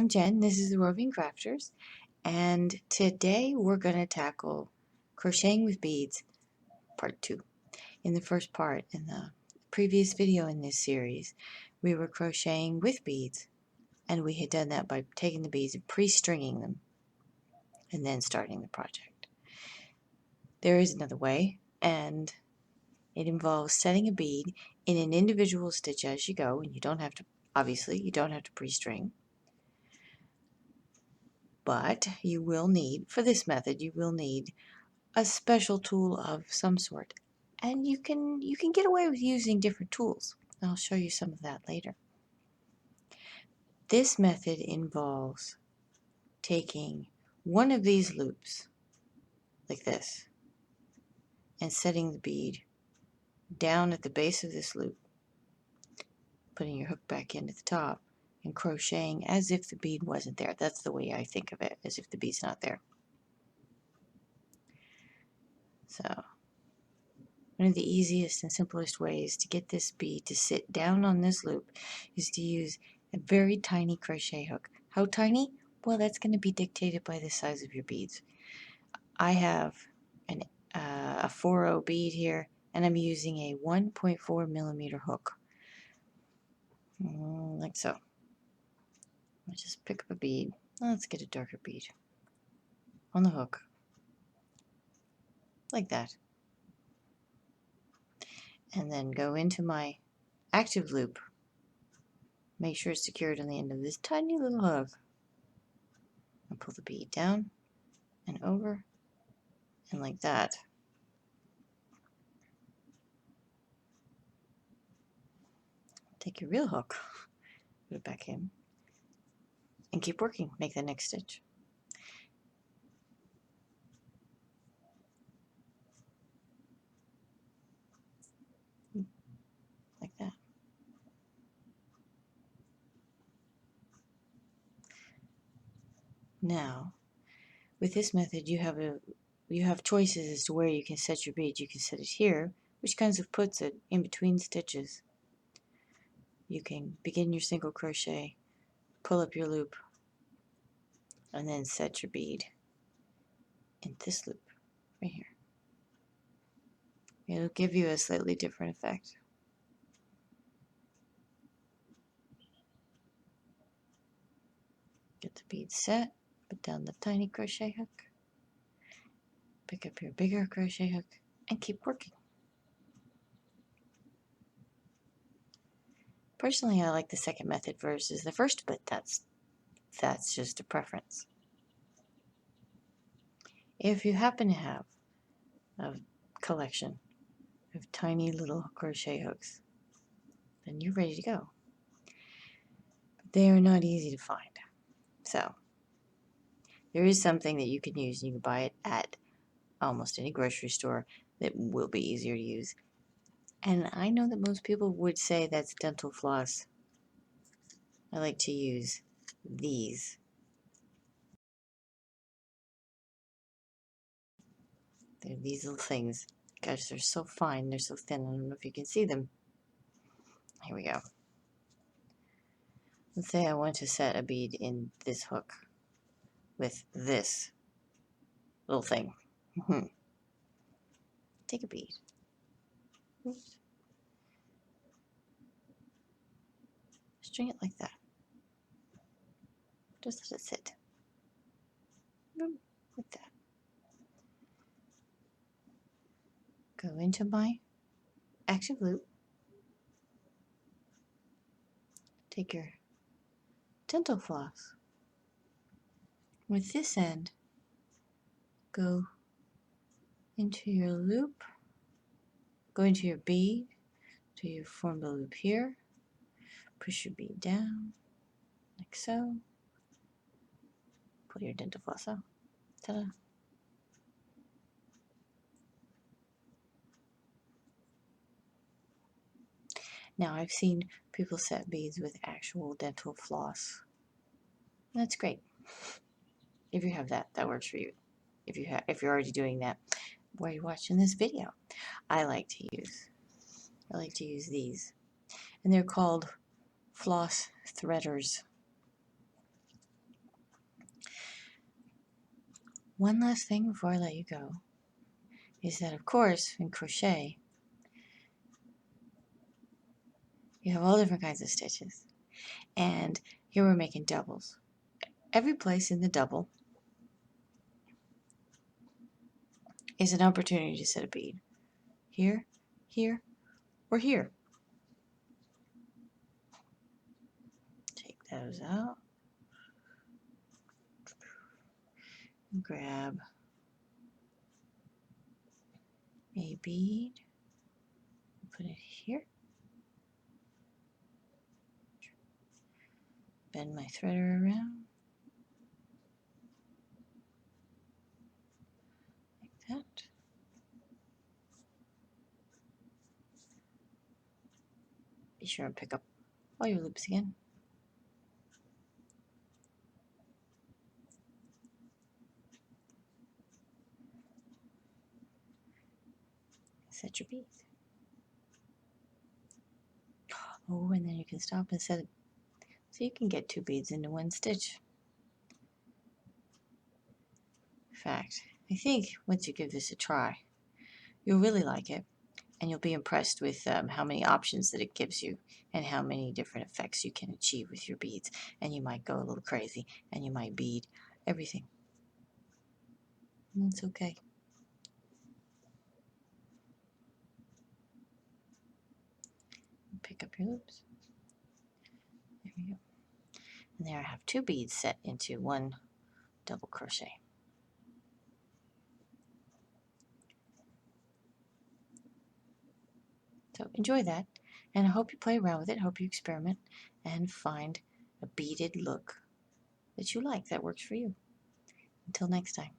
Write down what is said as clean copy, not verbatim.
I'm Jen, this is the Roving Crafters, and today we're going to tackle crocheting with beads part 2. In the first part, in the previous video in this series, we were crocheting with beads, and we had done that by taking the beads and pre-stringing them and then starting the project. There is another way, and it involves setting a bead in an individual stitch as you go, and you don't have to, obviously, you don't have to pre-string. But you will need, for this method, you will need a special tool of some sort. And you can get away with using different tools. I'll show you some of that later. This method involves taking one of these loops, like this, and setting the bead down at the base of this loop, putting your hook back into the top, and crocheting as if the bead wasn't there. That's the way I think of it, as if the bead's not there. So, one of the easiest and simplest ways to get this bead to sit down on this loop is to use a very tiny crochet hook. How tiny? Well, that's going to be dictated by the size of your beads. I have a 4/0 bead here, and I'm using a 1.4 millimeter hook. Like so. I'll just pick up a bead. Let's get a darker bead on the hook. Like that. And then go into my active loop. Make sure it's secured on the end of this tiny little hook. And pull the bead down and over and like that. Take your real hook, put it back in, and keep working. Make the next stitch. Like that. Now, with this method, you have choices as to where you can set your bead. You can set it here, which kind of puts it in between stitches. You can begin your single crochet, pull up your loop, and then set your bead in this loop right here. It'll give you a slightly different effect. Get the bead set, put down the tiny crochet hook, pick up your bigger crochet hook, and keep working. Personally, I like the second method versus the first, but that's just a preference. If you happen to have a collection of tiny little crochet hooks, then you're ready to go. But they are not easy to find. So, there is something that you can use, and you can buy it at almost any grocery store that will be easier to use. And I know that most people would say that's dental floss. I like to use these. They're these little things. Gosh, they're so fine. They're so thin. I don't know if you can see them. Here we go. Let's say I want to set a bead in this hook with this little thing. Take a bead. Oops. String it like that. Just let it sit. Like that. Go into my active loop. Take your dental floss. With this end, go into your loop, go into your bead, so you form the loop here, push your bead down, like so, pull your dental floss out, ta-da. Now I've seen people set beads with actual dental floss. That's great. If you have that, that works for you. If you're already doing that, why are you watching this video? I like to use these, and they're called floss threaders. One last thing before I let you go is that, of course, in crochet, you have all different kinds of stitches. And here we're making doubles. Every place in the double is an opportunity to set a bead. Here, here, or here. Take those out. And grab a bead. Put it here. Bend my threader around. Like that. Be sure and pick up all your loops again. Set your beads. Oh, and then you can stop and set it so you can get 2 beads into 1 stitch. In fact, I think once you give this a try, you'll really like it, and you'll be impressed with how many options that it gives you and how many different effects you can achieve with your beads. And you might go a little crazy, and you might bead everything. And that's okay. Pick up your loops. There we go. And there I have 2 beads set into 1 double crochet. So enjoy that, and I hope you play around with it. I hope you experiment and find a beaded look that you like, that works for you. Until next time.